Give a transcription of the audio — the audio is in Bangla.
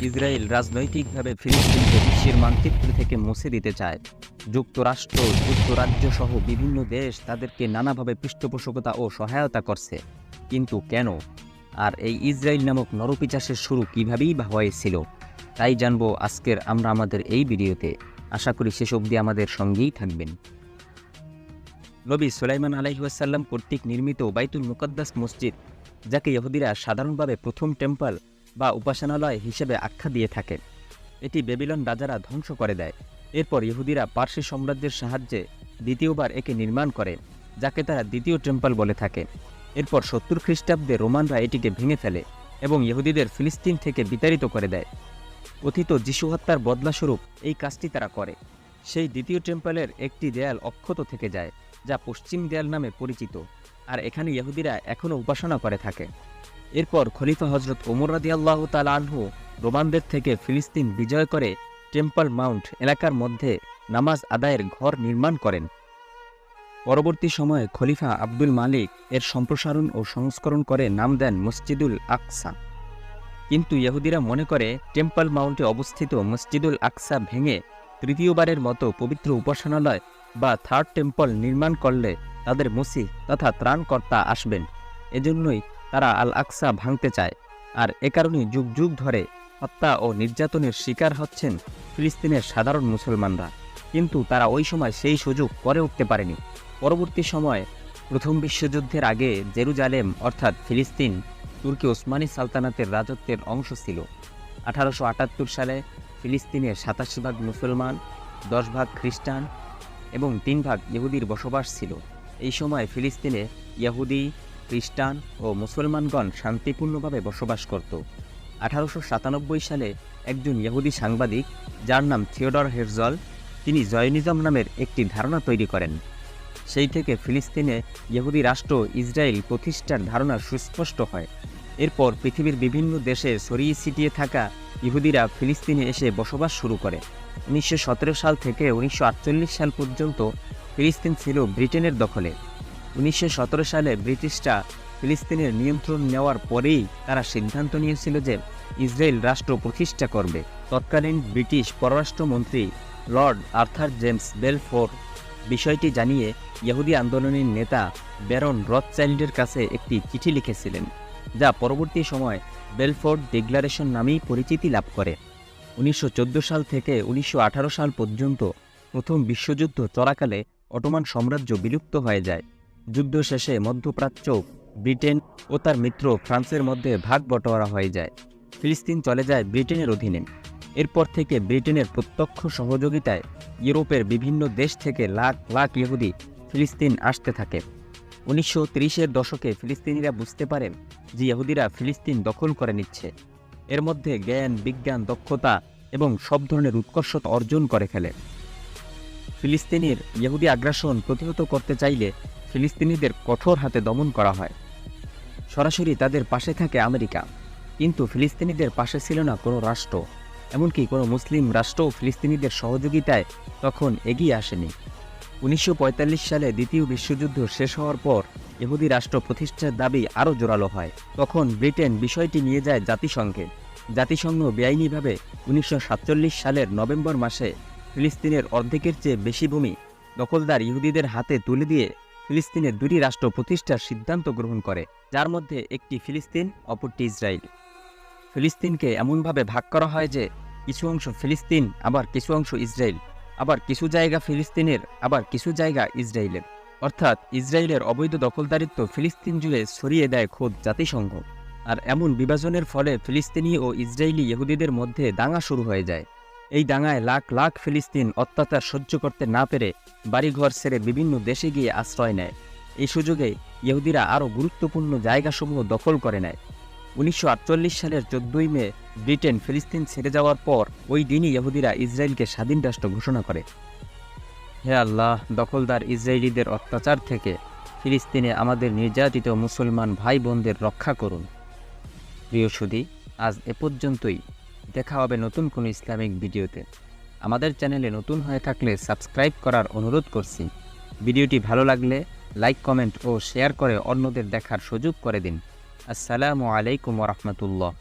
ইসরায়েল রাজনৈতিকভাবে ফিলিস্তিনকে বিশ্বের মানচিত্র থেকে মুছে দিতে চায়। যুক্তরাষ্ট্র, যুক্তরাজ্য সহ বিভিন্ন দেশ তাদেরকে নানাভাবে পৃষ্ঠপোষকতা ও সহায়তা করছে। কিন্তু কেন? আর এই ইসরায়েল নামক নরপিশাচের শুরু কীভাবেই বা হয়েছিল, তাই জানবো আজকের আমরা আমাদের এই ভিডিওতে। আশা করি শেষ অবধি আমাদের সঙ্গেই থাকবেন। নবী সুলাইমান আলাইহিস সালাম কর্তৃক নির্মিত বাইতুল মুকাদ্দাস মসজিদ, যাকে ইহুদিরা সাধারণভাবে প্রথম টেম্পল বা উপাসনালয় হিসেবে আখ্যা দিয়ে থাকে, এটি বেবিলন রাজারা ধ্বংস করে দেয়। এরপর ইহুদিরা পার্সি সাম্রাজ্যের সাহায্যে দ্বিতীয়বার একে নির্মাণ করে, যাকে তারা দ্বিতীয় টেম্পল বলে থাকে। এরপর 70 খ্রিস্টাব্দে রোমানরা এটিকে ভেঙে ফেলে এবং ইহুদিদের ফিলিস্তিন থেকে বিতাড়িত করে দেয়। কথিত যিশু হত্যার বদলাস্বরূপ এই কাজটি তারা করে। সেই দ্বিতীয় টেম্পলের একটি দেয়াল অক্ষত থেকে যায়, যা পশ্চিম দেয়াল নামে পরিচিত, আর এখানে ইহুদিরা এখনও উপাসনা করে থাকে। এরপর খলিফা হজরত ওমর রাদিয়াল্লাহু তাআলা আনহু রোমানদের থেকে ফিলিস্তিন বিজয় করে টেম্পল মাউন্ট এলাকার মধ্যে নামাজ আদায়ের ঘর নির্মাণ করেন। পরবর্তী সময়ে খলিফা আব্দুল মালিক এর সম্প্রসারণ ও সংস্করণ করে নাম দেন মসজিদুল আকসা। কিন্তু ইহুদিরা মনে করে টেম্পল মাউন্টে অবস্থিত মসজিদুল আকসা ভেঙে তৃতীয়বারের মতো পবিত্র উপাসনালয় বা থার্ড টেম্পল নির্মাণ করলে তাদের মসিহ তথা ত্রাণকর্তা আসবেন। এজন্যই তারা আল-আকসা ভাঙতে চায়। আর এ কারণেই যুগ যুগ ধরে হত্যা ও নির্যাতনের শিকার হচ্ছেন ফিলিস্তিনের সাধারণ মুসলমানরা। কিন্তু তারা ওই সময় সেই সুযোগ করে উঠতে পারেনি। পরবর্তী সময়ে প্রথম বিশ্বযুদ্ধের আগে জেরুজালেম অর্থাৎ ফিলিস্তিন তুর্কি ওসমানী সালতানাতের রাজত্বের অংশ ছিল। 1878 সালে ফিলিস্তিনে 27 ভাগ মুসলমান, 10 ভাগ খ্রিস্টান এবং 3 ভাগ ইহুদির বসবাস ছিল। এই সময় ফিলিস্তিনে ইহুদি, খ্রিস্টান ও মুসলমানগণ শান্তিপূর্ণভাবে বসবাস করত। 1897 সালে একজন ইহুদি সাংবাদিক, যার নাম থিওডর হেরজল, তিনি জয়নিজম নামের একটি ধারণা তৈরি করেন। সেই থেকে ফিলিস্তিনে ইহুদি রাষ্ট্র ইসরায়েল প্রতিষ্ঠার ধারণা সুস্পষ্ট হয়। এরপর পৃথিবীর বিভিন্ন দেশে ছড়িয়ে ছিটিয়ে থাকা ইহুদিরা ফিলিস্তিনে এসে বসবাস শুরু করে। 1917 সাল থেকে 1948 সাল পর্যন্ত ফিলিস্তিন ছিল ব্রিটেনের দখলে। 1917 সালে ব্রিটিশরা ফিলিস্তিনের নিয়ন্ত্রণ নেওয়ার পরেই তারা সিদ্ধান্ত নিয়েছিল যে ইসরায়েল রাষ্ট্র প্রতিষ্ঠা করবে। তৎকালীন ব্রিটিশ পররাষ্ট্রমন্ত্রী লর্ড আর্থার জেমস বেলফোর বিষয়টি জানিয়ে ইহুদি আন্দোলনের নেতা ব্যারন রথচাইল্ডের কাছে একটি চিঠি লিখেছিলেন, যা পরবর্তী সময় বেলফোর্ড ডিক্লারেশন নামেই পরিচিতি লাভ করে। 1914 সাল থেকে 1918 সাল পর্যন্ত প্রথম বিশ্বযুদ্ধ চলাকালে অটোমান সাম্রাজ্য বিলুপ্ত হয়ে যায়। যুদ্ধ শেষে মধ্যপ্রাচ্য, ব্রিটেন ও তার মিত্র ফ্রান্সের মধ্যে ভাগ বটোয়ারা হয়ে যায়। ফিলিস্তিন চলে যায় ব্রিটেনের অধীনে। এরপর থেকে ব্রিটেনের প্রত্যক্ষ সহযোগিতায় ইউরোপের বিভিন্ন দেশ থেকে লাখ লাখ ইহুদি ফিলিস্তিন আসতে থাকে। 1930-এর দশকে ফিলিস্তিনিরা বুঝতে পারেন যে ইহুদিরা ফিলিস্তিন দখল করে নিচ্ছে। এর মধ্যে জ্ঞান, বিজ্ঞান, দক্ষতা এবং সব ধরনের উৎকর্ষতা অর্জন করে ফেলে। ফিলিস্তিনের ইহুদি আগ্রাসন প্রতিহত করতে চাইলে ফিলিস্তিনিদের কঠোর হাতে দমন করা হয়। সরাসরি তাদের পাশে থাকে আমেরিকা, কিন্তু ফিলিস্তিনিদের পাশে ছিল না কোনো রাষ্ট্র, এমনকি কোনো মুসলিম রাষ্ট্রও ফিলিস্তিনিদের সহযোগিতায় তখন এগিয়ে আসেনি। 1945 সালে দ্বিতীয় বিশ্বযুদ্ধ শেষ হওয়ার পর ইহুদি রাষ্ট্র প্রতিষ্ঠার দাবি আরও জোরালো হয়। তখন ব্রিটেন বিষয়টি নিয়ে যায় জাতিসংঘে। জাতিসংঘ বেআইনিভাবে 1947 সালের নভেম্বর মাসে ফিলিস্তিনের অর্ধেকের চেয়ে বেশি ভূমি দখলদার ইহুদিদের হাতে তুলে দিয়ে ফিলিস্তিনে দুটি রাষ্ট্র প্রতিষ্ঠার সিদ্ধান্ত গ্রহণ করে, যার মধ্যে একটি ফিলিস্তিন, অপরটি ইসরায়েল। ফিলিস্তিনকে এমনভাবে ভাগ করা হয় যে কিছু অংশ ফিলিস্তিন, আবার কিছু অংশ ইসরায়েল, আবার কিছু জায়গা ফিলিস্তিনের, আবার কিছু জায়গা ইসরায়েলের। অর্থাৎ ইসরায়েলের অবৈধ দখলদারিত্ব ফিলিস্তিন জুড়ে ছড়িয়ে দেয় খোদ জাতিসংঘ। আর এমন বিভাজনের ফলে ফিলিস্তিনি ও ইসরায়েলি ইহুদিদের মধ্যে দাঙ্গা শুরু হয়ে যায়। এই দাঙ্গায় লাখ লাখ ফিলিস্তিন অত্যাচার সহ্য করতে না পেরে বাড়িঘর ছেড়ে বিভিন্ন দেশে গিয়ে আশ্রয় নেয়। এই সুযোগে ইহুদিরা আরও গুরুত্বপূর্ণ জায়গাসমূহ দখল করে নেয়। 1948 সালের 14 মে ব্রিটেন ফিলিস্তিন ছেড়ে যাওয়ার পর ওই দিনই ইহুদিরা ইসরায়েলকে স্বাধীন রাষ্ট্র ঘোষণা করে। হে আল্লাহ, দখলদার ইসরায়েলিদের অত্যাচার থেকে ফিলিস্তিনে আমাদের নির্যাতিত মুসলমান ভাই বোনদের রক্ষা করুন। প্রিয় সুধী, আজ এ পর্যন্তই। দেখা হবে নতুন কোনো ইসলামিক ভিডিওতে। আমাদের চ্যানেলে নতুন হয়ে থাকলে সাবস্ক্রাইব করার অনুরোধ করছি। ভিডিওটি ভালো লাগলে লাইক, কমেন্ট ও শেয়ার করে অন্যদের দেখার সুযোগ করে দিন। আসসালামু আলাইকুম ওয়া রাহমাতুল্লাহ।